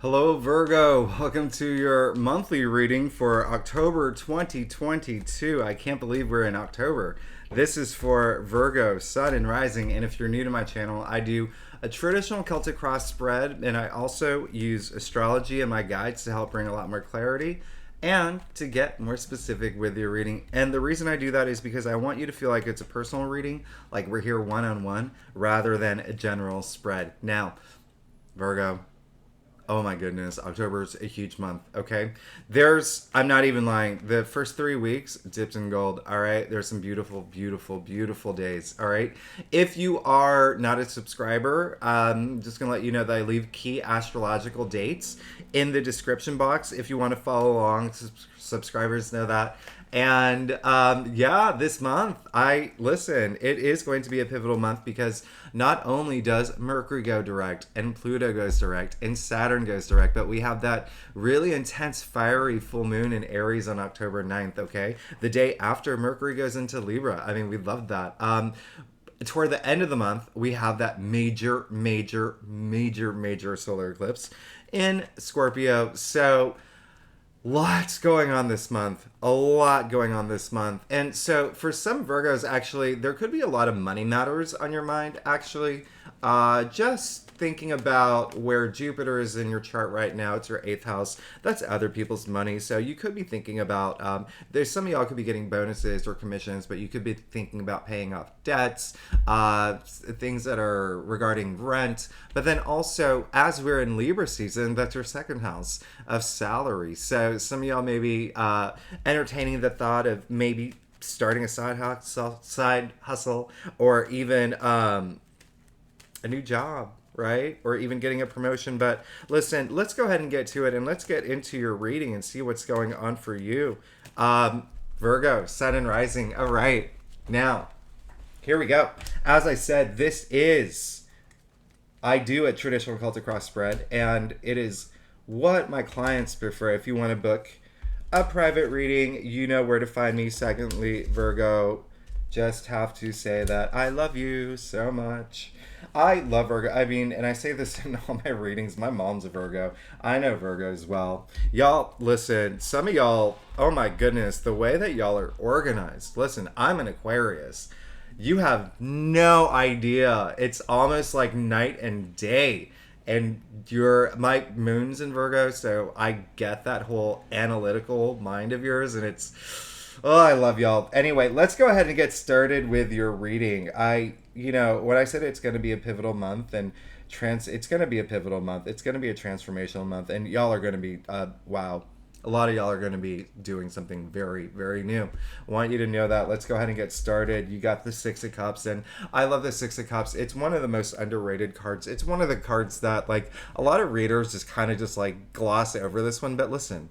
Hello, Virgo. Welcome to your monthly reading for October 2022. I can't believe we're in October. This is for Virgo, Sun, and Rising. And if you're new to my channel, I do a traditional Celtic cross spread, and I also use astrology in my guides to help bring a lot more clarity and to get more specific with your reading. And the reason I do that is because I want you to feel like it's a personal reading, like we're here one-on-one, rather than a general spread. Now, Virgo, oh my goodness, October's a huge month, okay? I'm not even lying, the first 3 weeks dipped in gold, all right? There's some beautiful, beautiful, beautiful days, all right? If you are not a subscriber, I'm just gonna let you know that I leave key astrological dates in the description box if you wanna follow along. Subscribers know that. And yeah, this month, it is going to be a pivotal month because not only does Mercury go direct and Pluto goes direct and Saturn goes direct, but we have that really intense, fiery full moon in Aries on October 9th, okay? The day after Mercury goes into Libra. I mean, we love that. Toward the end of the month, we have that major, major, major, major solar eclipse in Scorpio. So, lots going on this month. A lot going on this month. And so for some Virgos, actually, there could be a lot of money matters on your mind, actually. Just thinking about where Jupiter is in your chart right now. It's your 8th house. That's other people's money. So you could be thinking about, there's some of y'all could be getting bonuses or commissions, but you could be thinking about paying off debts, things that are regarding rent. But then also, as we're in Libra season, that's your 2nd house of salary. So some of y'all may be entertaining the thought of maybe starting a side hustle, or even a new job, right? Or even getting a promotion. But listen, let's go ahead and get to it, and let's get into your reading and see what's going on for you. Virgo, Sun and Rising. All right, now, here we go. As I said, I do a traditional Celtic cross spread, and it is what my clients prefer. If you want to book a private reading, you know where to find me. Secondly, Virgo, just have to say that I love you so much. I love Virgo. I mean, and I say this in all my readings. My mom's a Virgo. I know Virgo as well. Y'all, listen, some of y'all, oh my goodness, the way that y'all are organized. Listen, I'm an Aquarius. You have no idea. It's almost like night and day. And my moon's in Virgo, so I get that whole analytical mind of yours, and oh, I love y'all. Anyway, let's go ahead and get started with your reading. When I said it's going to be a pivotal month, and it's going to be a pivotal month. It's going to be a transformational month, and y'all are going to be, wow. A lot of y'all are going to be doing something very, very new. I want you to know that. Let's go ahead and get started. You got the 6 of Cups, and I love the 6 of Cups. It's one of the most underrated cards. It's one of the cards that, like, a lot of readers just kind of just, like, gloss over this one. But listen,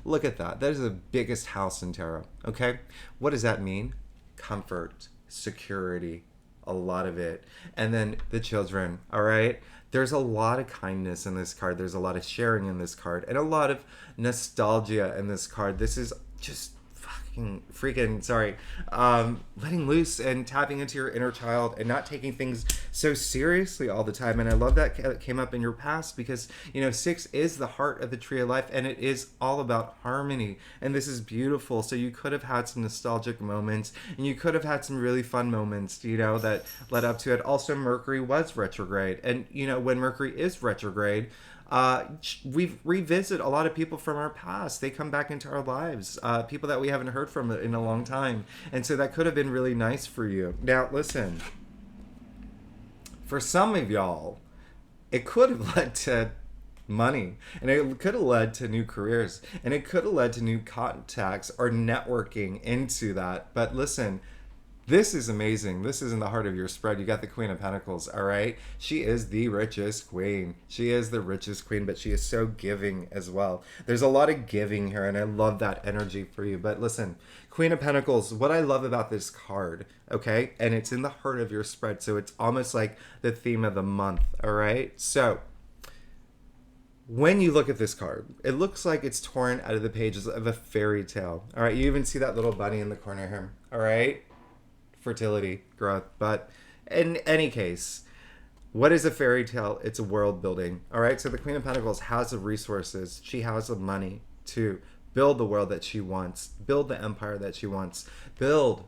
look at that. That is the biggest house in tarot, okay? What does that mean? Comfort, security, a lot of it. And then the children, all right? There's a lot of kindness in this card. There's a lot of sharing in this card, and a lot of nostalgia in this card. This is just letting loose and tapping into your inner child and not taking things so seriously all the time. And I love that came up in your past because, 6 is the heart of the tree of life, and it is all about harmony. And this is beautiful. So you could have had some nostalgic moments, and you could have had some really fun moments, that led up to it. Also, Mercury was retrograde. And, when Mercury is retrograde, we revisit a lot of people from our past. They come back into our lives, people that we haven't heard from in a long time. And so that could have been really nice for you. Now, listen, for some of y'all, it could have led to money, and it could have led to new careers, and it could have led to new contacts or networking into that. But listen, this is amazing. This is in the heart of your spread. You got the Queen of Pentacles, all right? She is the richest queen. She is the richest queen, but she is so giving as well. There's a lot of giving here, and I love that energy for you. But listen, Queen of Pentacles, what I love about this card, okay? And it's in the heart of your spread, so it's almost like the theme of the month, all right? So, when you look at this card, it looks like it's torn out of the pages of a fairy tale, all right? You even see that little bunny in the corner here, all right? Fertility, growth. But in any case, What is a fairy tale? It's a world building. All right. So the Queen of Pentacles has the resources. She has the money to build the world that she wants, build the empire that she wants, build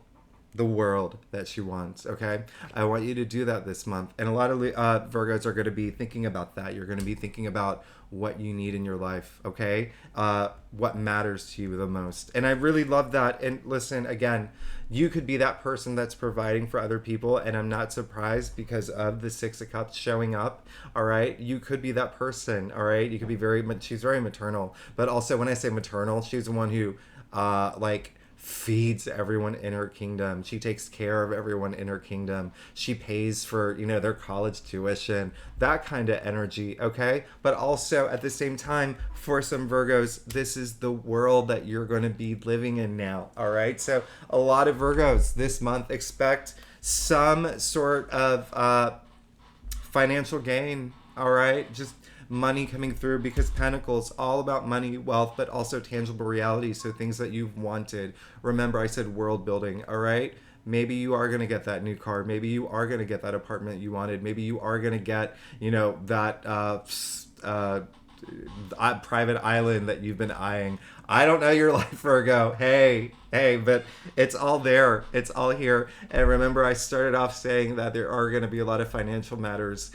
the world that she wants. Okay. I want you to do that this month. And a lot of Virgos are going to be thinking about that. You're going to be thinking about what you need in your life. Okay. What matters to you the most. And I really love that. And listen, again, you could be that person that's providing for other people. And I'm not surprised because of the Six of Cups showing up. All right. You could be that person. All right. You could be she's very maternal. But also, when I say maternal, she's the one who, like, feeds everyone in her kingdom. She takes care of everyone in her kingdom. She pays for, their college tuition, that kind of energy, okay? But also at the same time, for some Virgos, this is the world that you're going to be living in now, all right? So a lot of Virgos this month expect some sort of financial gain, all right? Just money coming through, because Pentacles all about money, wealth, but also tangible reality. So things that you've wanted. Remember, I said world building, all right? Maybe you are going to get that new car. Maybe you are going to get that apartment you wanted. Maybe you are going to get, that private island that you've been eyeing. I don't know your life, Virgo. Hey, but it's all there. It's all here. And remember, I started off saying that there are going to be a lot of financial matters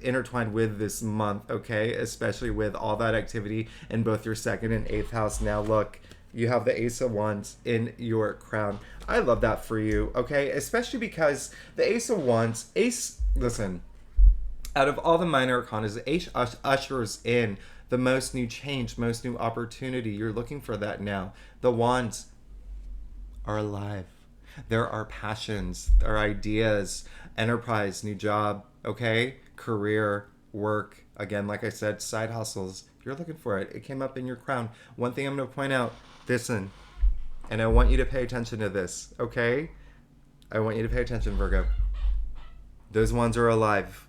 intertwined with this month, okay? Especially with all that activity in both your second and eighth house. Now, look, you have the Ace of Wands in your crown. I love that for you, okay? Especially because the Ace of Wands, listen, out of all the minor arcana, the Ace ushers in the most new change, most new opportunity. You're looking for that now. The Wands are alive. There are passions, there are ideas, enterprise, new job, okay? Career, work. Again, like I said, side hustles. You're looking for it. It came up in your crown. One thing I'm going to point out, listen, and I want you to pay attention to this, okay? I want you to pay attention, Virgo. Those ones are alive.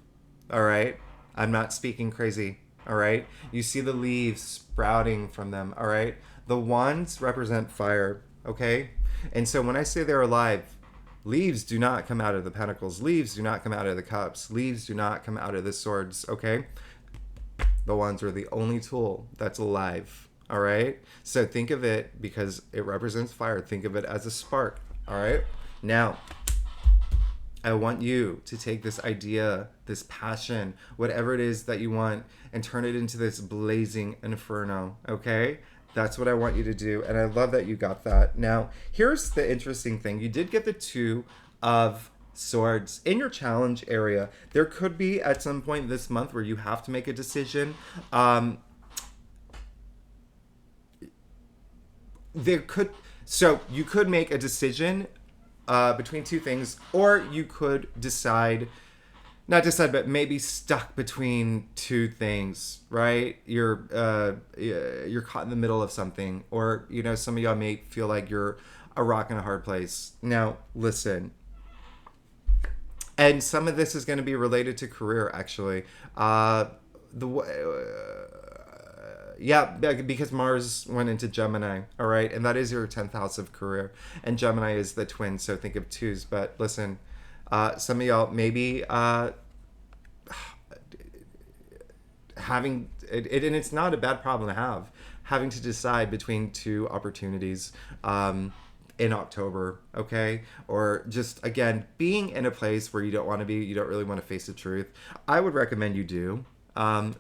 All right? I'm not speaking crazy. All right? You see the leaves sprouting from them. All right? The wands represent fire. Okay? And so when I say they're alive, leaves do not come out of the pentacles. Leaves do not come out of the cups. Leaves do not come out of the swords. Okay? The wands are the only tool that's alive. All right? So think of it, because it represents fire, think of it as a spark. All right? Now, I want you to take this idea, this passion, whatever it is that you want, and turn it into this blazing inferno, okay? That's what I want you to do, and I love that you got that. Now, here's the interesting thing. You did get the Two of Swords in your challenge area. There could be at some point this month where you have to make a decision. You could make a decision between two things, or you could but maybe stuck between two things, right? You're caught in the middle of something, or some of y'all may feel like you're a rock in a hard place. Now, listen, and some of this is going to be related to career, actually. Because Mars went into Gemini, all right? And that is your 10th house of career. And Gemini is the twin, so think of twos. But listen, some of y'all maybe having, and it's not a bad problem to have, having to decide between two opportunities in October, okay? Or just, again, being in a place where you don't want to be, you don't really want to face the truth. I would recommend you do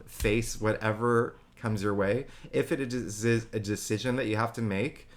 face whatever comes your way. If it is a decision that you have to make,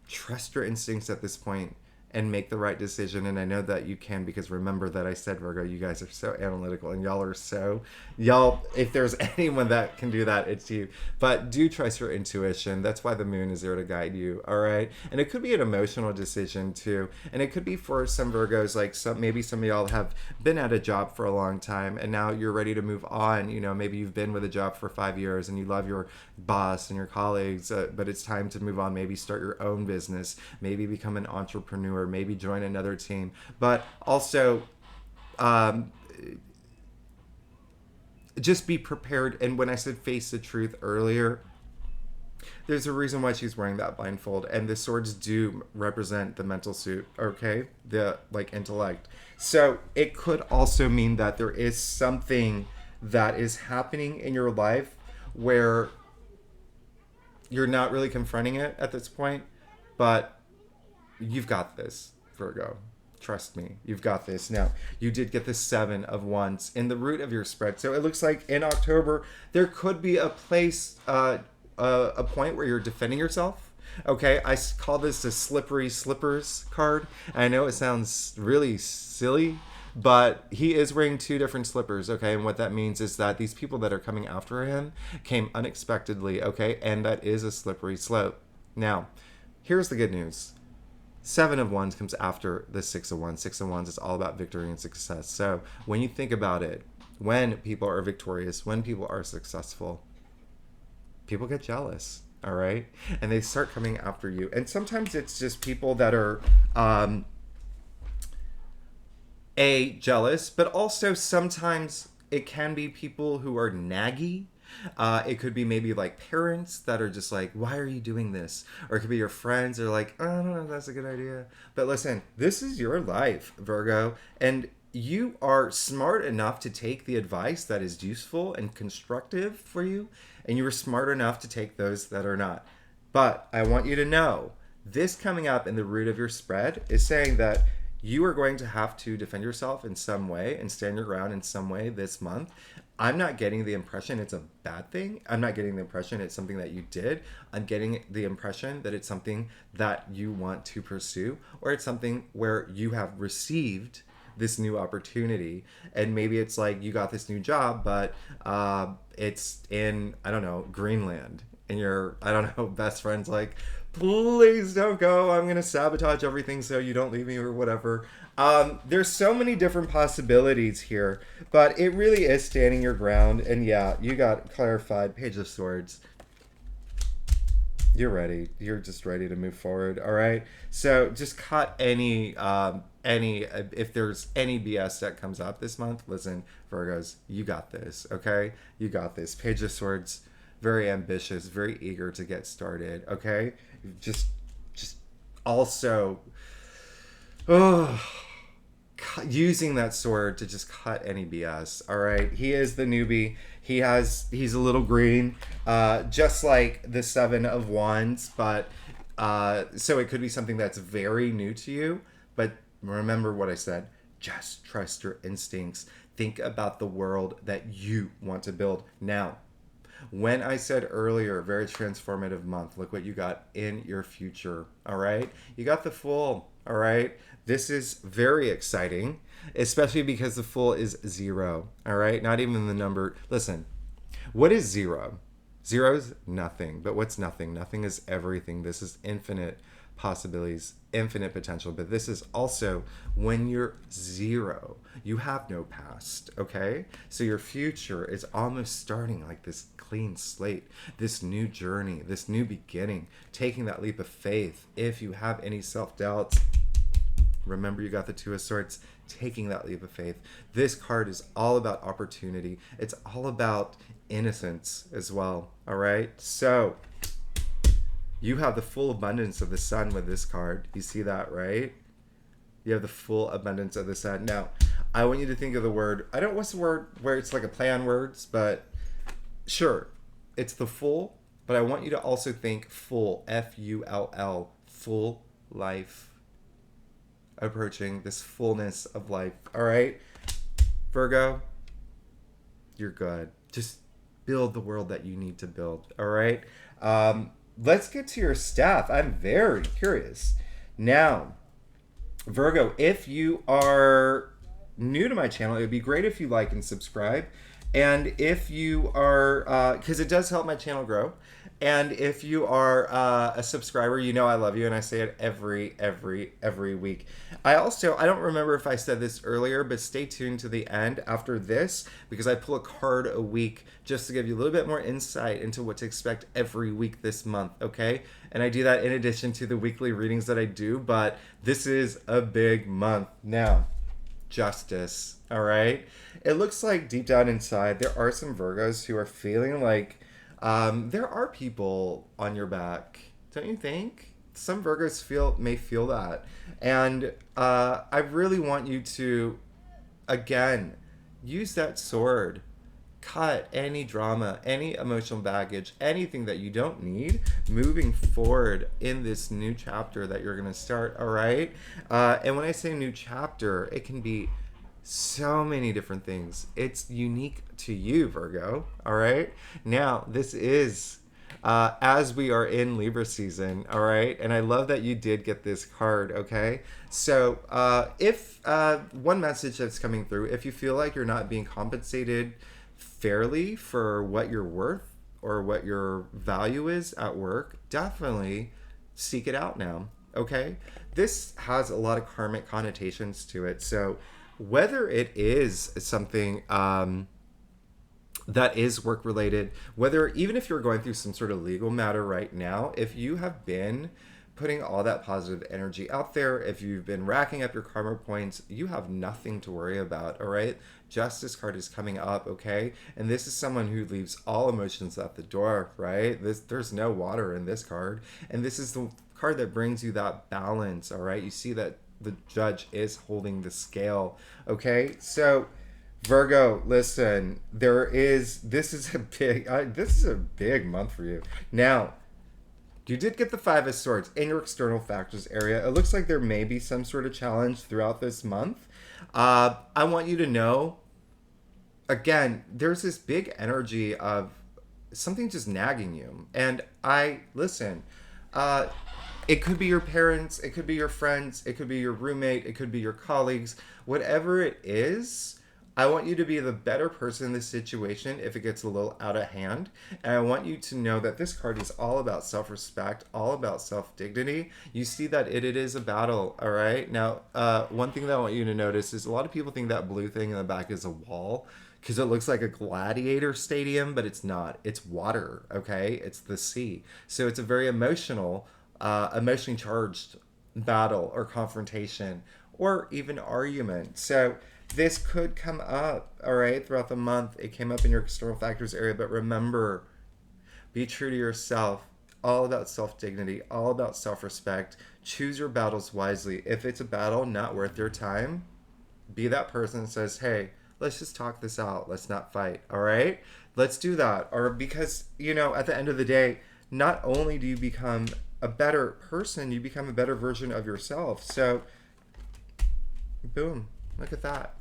trust your instincts at this point and make the right decision. And I know that you can, because remember that I said, Virgo, you guys are so analytical, and y'all, if there's anyone that can do that, it's you. But do trust your intuition. That's why the moon is there to guide you, all right? And it could be an emotional decision too. And it could be for some Virgos, like maybe some of y'all have been at a job for a long time and now you're ready to move on. Maybe you've been with a job for 5 years and you love your boss and your colleagues, but it's time to move on. Maybe start your own business, maybe become an entrepreneur, maybe join another team. But also, just be prepared. And when I said face the truth earlier, There's a reason why she's wearing that blindfold, and the swords do represent the mental suit, okay? The, like, intellect. So it could also mean that there is something that is happening in your life where you're not really confronting it at this point, but you've got this, Virgo. Trust me, you've got this. Now, you did get the 7 of Wands in the root of your spread. So it looks like in October, there could be a place, a point where you're defending yourself. Okay, call this a slippery slippers card. I know it sounds really silly, but he is wearing 2 different slippers, okay? And what that means is that these people that are coming after him came unexpectedly, okay? And that is a slippery slope. Now, here's the good news. 7 of Wands comes after the 6 of Wands. 6 of Wands is all about victory and success. So when you think about it, when people are victorious, when people are successful, people get jealous, all right? And they start coming after you. And sometimes it's just people that are, jealous, but also sometimes it can be people who are naggy. It could be maybe like parents that are just like, why are you doing this? Or it could be your friends that are like, oh, I don't know if that's a good idea. But listen, this is your life, Virgo. And you are smart enough to take the advice that is useful and constructive for you. And you are smart enough to take those that are not. But I want you to know, this coming up in the root of your spread is saying that you are going to have to defend yourself in some way and stand your ground in some way this month. I'm not getting the impression it's a bad thing. I'm not getting the impression it's something that you did. I'm getting the impression that it's something that you want to pursue, or it's something where you have received this new opportunity. And maybe it's like you got this new job, but it's in, I don't know, Greenland. And your, I don't know, best friend's like, please don't go. I'm going to sabotage everything so you don't leave me or whatever. There's so many different possibilities here, but it really is standing your ground. And yeah, you got clarified. Page of Swords. You're ready. You're just ready to move forward. All right. So just cut any, if there's any BS that comes up this month, listen, Virgos, you got this. Okay. You got this. Page of Swords. Very ambitious, very eager to get started. Okay, just also, using that sword to just cut any BS. All right, he is the newbie. He's a little green, just like the 7 of Wands, but so it could be something that's very new to you. But remember what I said. Just trust your instincts. Think about the world that you want to build now. When I said earlier, very transformative month, look what you got in your future, all right? You got the Fool, all right? This is very exciting, especially because the Fool is 0, all right? Not even the number. Listen, what is 0? 0 is nothing, but what's nothing? Nothing is everything. This is infinite possibilities, infinite potential, but this is also when you're 0, you have no past, okay? So your future is almost starting like this clean slate, this new journey, this new beginning, taking that leap of faith. If you have any self-doubts, remember you got the 2 of Swords, taking that leap of faith. This card is all about opportunity. It's all about innocence as well, all right? So you have the full abundance of the sun with this card. You see that, right? You have the full abundance of the sun. Now, I want you to think of the word, I don't know what's the word where it's like a play on words, but sure, it's the full, but I want you to also think full, F-U-L-L, full life. Approaching this fullness of life. All right, Virgo, you're good. Just build the world that you need to build. All right. Let's get to your staff. I'm very curious. Now, Virgo, if you are new to my channel, it would be great if you like and subscribe. And if you are, because it does help my channel grow. And if you are a subscriber, you know I love you, and I say it every week. I don't remember if I said this earlier, but stay tuned to the end after this, because I pull a card a week just to give you a little bit more insight into what to expect every week this month, okay? And I do that in addition to the weekly readings that I do, but this is a big month. Now, justice, all right? It looks like deep down inside, there are some Virgos who are feeling like There are people on your back, don't you think? Some Virgos may feel that, and I really want you to, again, use that sword, cut any drama, any emotional baggage, anything that you don't need moving forward in this new chapter that you're going to start, all right? And when I say new chapter, it can be so many different things. It's unique to you, Virgo, all right? Now, this is as we are in Libra season, all right? And I love that you did get this card, okay? So, if one message that's coming through, if you feel like you're not being compensated fairly for what you're worth or what your value is at work, definitely seek it out now, okay? This has a lot of karmic connotations to it. So, whether it is something that is work related, whether even if you're going through some sort of legal matter right now, if you have been putting all that positive energy out there, if you've been racking up your karma points, you have nothing to worry about, all right? Justice card is coming up, okay? And this is someone who leaves all emotions at the door, right? There's no water in this card. And this is the card that brings you that balance, all right? You see that the judge is holding the scale, okay? So Virgo, listen, this is a big month for you. Now, you did get the Five of Swords in your external factors area. It looks like there may be some sort of challenge throughout this month. I want you to know, again, there's this big energy of something just nagging you. And listen, it could be your parents, it could be your friends, it could be your roommate, it could be your colleagues. Whatever it is, I want you to be the better person in this situation if it gets a little out of hand. And I want you to know that this card is all about self-respect, all about self-dignity. You see that it is a battle, all right? Now, one thing that I want you to notice is a lot of people think that blue thing in the back is a wall because it looks like a gladiator stadium, but it's not. It's water, okay? It's the sea. So it's a very emotionally charged battle or confrontation or even argument. So this could come up, all right, throughout the month. It came up in your external factors area, but remember, be true to yourself. All about self-dignity, all about self-respect. Choose your battles wisely. If it's a battle not worth your time, be that person that says, hey, let's just talk this out. Let's not fight, all right? Let's do that. Or because, at the end of the day, not only do you become a better person, you become a better version of yourself. So, boom, look at that.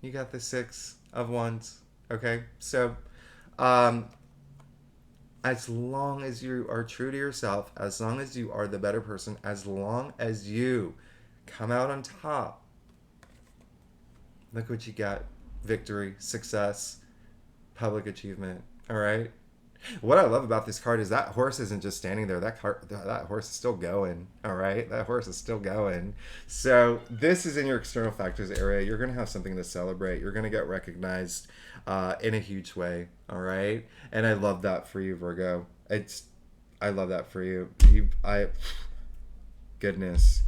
You got the Six of Wands, okay? So, as long as you are true to yourself, as long as you are the better person, as long as you come out on top, look what you got. Victory, success, public achievement, all right? What I love about this card is that horse isn't just standing there. That horse is still going. All right, that horse is still going. So this is in your external factors area. You're gonna have something to celebrate. You're gonna get recognized in a huge way. All right, and I love that for you, Virgo. I love that for you. Goodness.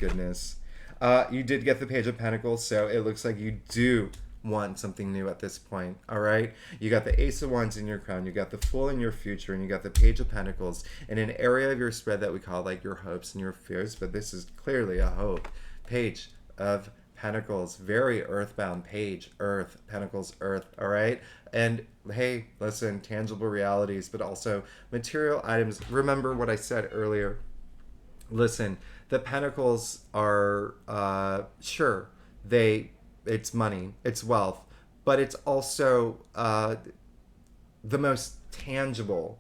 You did get the Page of Pentacles, so it looks like you do want something new at this point, all right? You got the Ace of Wands in your crown, you got the Fool in your future, and you got the Page of Pentacles in an area of your spread that we call like your hopes and your fears, but this is clearly a hope. Page of Pentacles, very earthbound page, earth, Pentacles, earth, all right? And hey, listen, tangible realities, but also material items. Remember what I said earlier. Listen, the Pentacles are, sure, it's money, it's wealth, but it's also the most tangible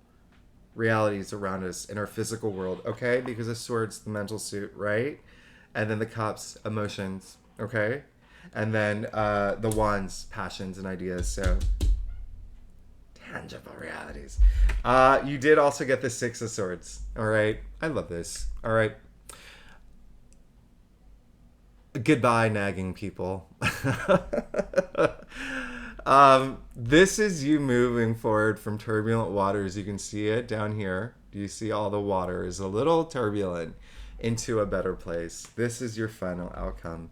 realities around us in our physical world, okay? Because the Sword's the mental suit, right? And then the Cups, emotions, okay? And then the Wands, passions and ideas, so tangible realities. You did also get the Six of Swords, all right? I love this, all right? Goodbye, nagging people. This is you moving forward from turbulent waters. You can see it down here. Do you see all the water is a little turbulent into a better place? This is your final outcome.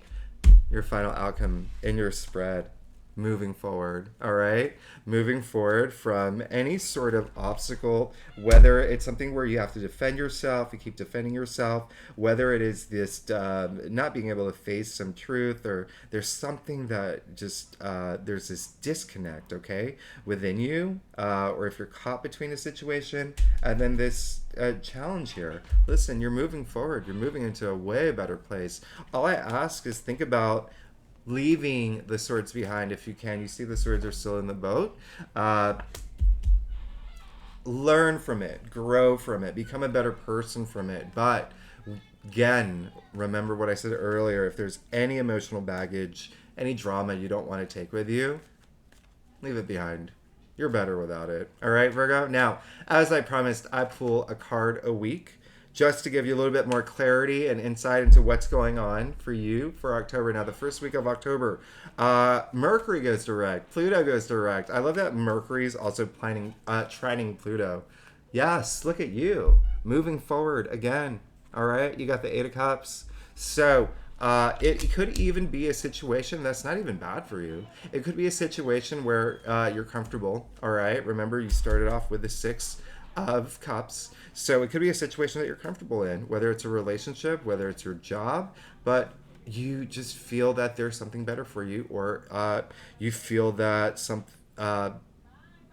Your final outcome in your spread. moving forward, all right? Moving forward from any sort of obstacle, whether it's something where you have to defend yourself, you keep defending yourself, whether it is this not being able to face some truth, or there's something that just, there's this disconnect, okay, within you, or if you're caught between a situation, and then this challenge here. Listen, you're moving forward, you're moving into a way better place. All I ask is think about leaving the swords behind if you can. You see the swords are still in the boat. Learn from it, grow from it, become a better person from it. But again, remember what I said earlier. If there's any emotional baggage, any drama you don't want to take with you, leave it behind. You're better without it. All right, Virgo? Now, as I promised, I pull a card a week just to give you a little bit more clarity and insight into what's going on for you for October. Now, the first week of October, Mercury goes direct, Pluto goes direct. I love that Mercury's also trining Pluto. Yes, look at you moving forward again. All right, you got the Eight of Cups. So, it could even be a situation that's not even bad for you. It could be a situation where you're comfortable. All right, remember you started off with the Six of Cups. So it could be a situation that you're comfortable in, whether it's a relationship, whether it's your job, but you just feel that there's something better for you, or you feel that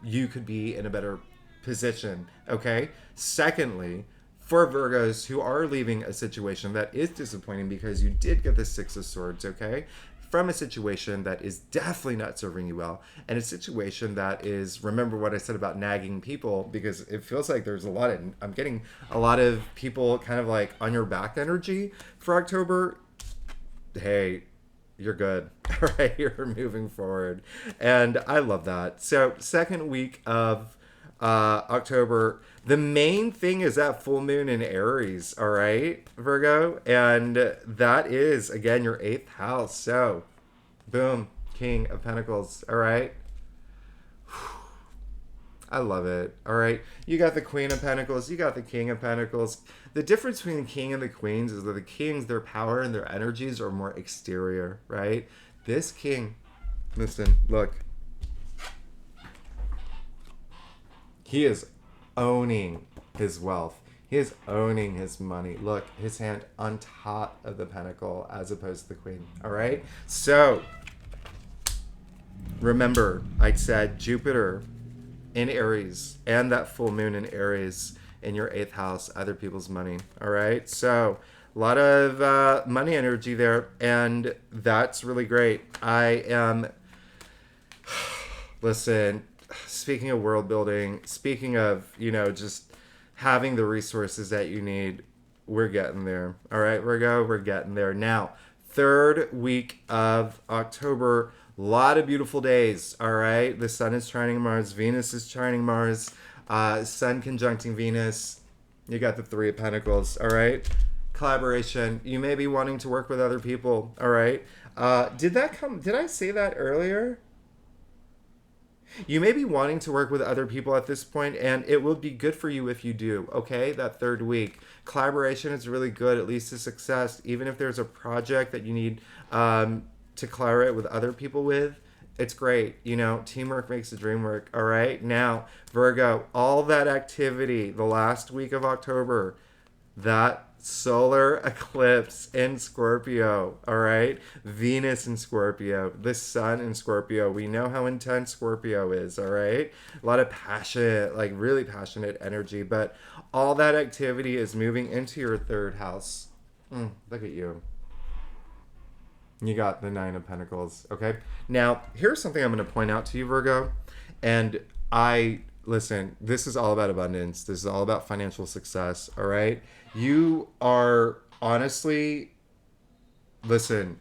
you could be in a better position. Okay. Secondly, for Virgos who are leaving a situation that is disappointing because you did get the Six of Swords, okay, from a situation that is definitely not serving you well, and a situation that is, remember what I said about nagging people, because it feels like there's I'm getting a lot of people kind of like on your back energy for October. Hey, you're good. All right, you're moving forward. And I love that. So, second week of October, the main thing is that full moon in Aries, all right, Virgo? And that is, again, your eighth house. So, boom, King of Pentacles, all right? I love it. All right. You got the Queen of Pentacles. You got the King of Pentacles. The difference between the King and the Queens is that the Kings, their power and their energies are more exterior, right? This King, listen, look. He is owning his wealth. He is owning his money. Look, his hand on top of the pentacle as opposed to the Queen. All right? So, remember, I said Jupiter in Aries and that full moon in Aries in your eighth house, other people's money. All right? So, a lot of money energy there, and that's really great. I am, listen, speaking of world building, speaking of, just having the resources that you need, we're getting there. All right, Virgo, we're getting there. Now, third week of October, a lot of beautiful days. All right, the sun is trining Mars, Venus is trining Mars, sun conjuncting Venus. You got the Three of Pentacles. All right, collaboration. You may be wanting to work with other people. All right, did I say that earlier? You may be wanting to work with other people at this point, and it will be good for you if you do, okay? That third week. Collaboration is really good, at least to success. Even if there's a project that you need to collaborate with other people with, it's great. Teamwork makes the dream work, all right? Now, Virgo, all that activity the last week of October, that solar eclipse in Scorpio, all right? Venus in Scorpio, the sun in Scorpio. We know how intense Scorpio is, all right? A lot of passion, like really passionate energy, but all that activity is moving into your third house. Look at you. You got the Nine of Pentacles, okay? Now, here's something I'm going to point out to you, Virgo, and listen, this is all about abundance. This is all about financial success, all right? You are honestly, listen,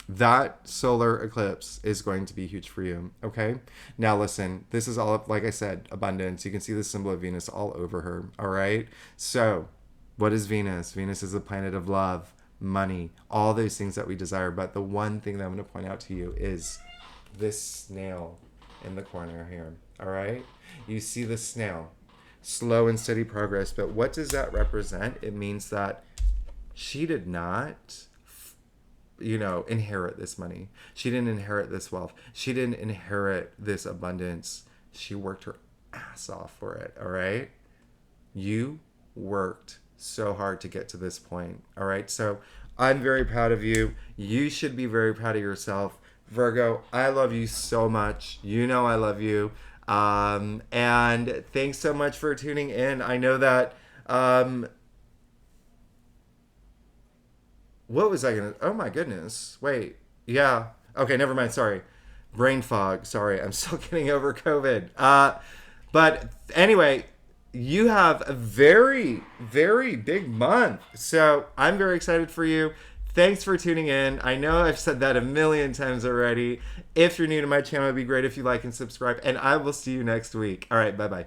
that solar eclipse is going to be huge for you, okay? Now, listen, this is all, like I said, abundance. You can see the symbol of Venus all over her, all right? So, what is Venus? Venus is a planet of love, money, all those things that we desire. But the one thing that I'm going to point out to you is this snail in the corner here, all right? You see the snail, slow and steady progress, but what does that represent? It means that she did not inherit this money. She didn't inherit this wealth. She didn't inherit this abundance. She worked her ass off for it, all right? You worked so hard to get to this point, all right? So I'm very proud of you. You should be very proud of yourself. Virgo, I love you so much. You know I love you. And thanks so much for tuning in. I know that... what was I going to... Oh, my goodness. Wait. Yeah. Okay, never mind. Sorry. Brain fog. Sorry. I'm still getting over COVID. But anyway... You have a very, very big month. So I'm very excited for you. Thanks for tuning in. I know I've said that a million times already. If you're new to my channel, it'd be great if you like and subscribe. And I will see you next week. All right, bye-bye.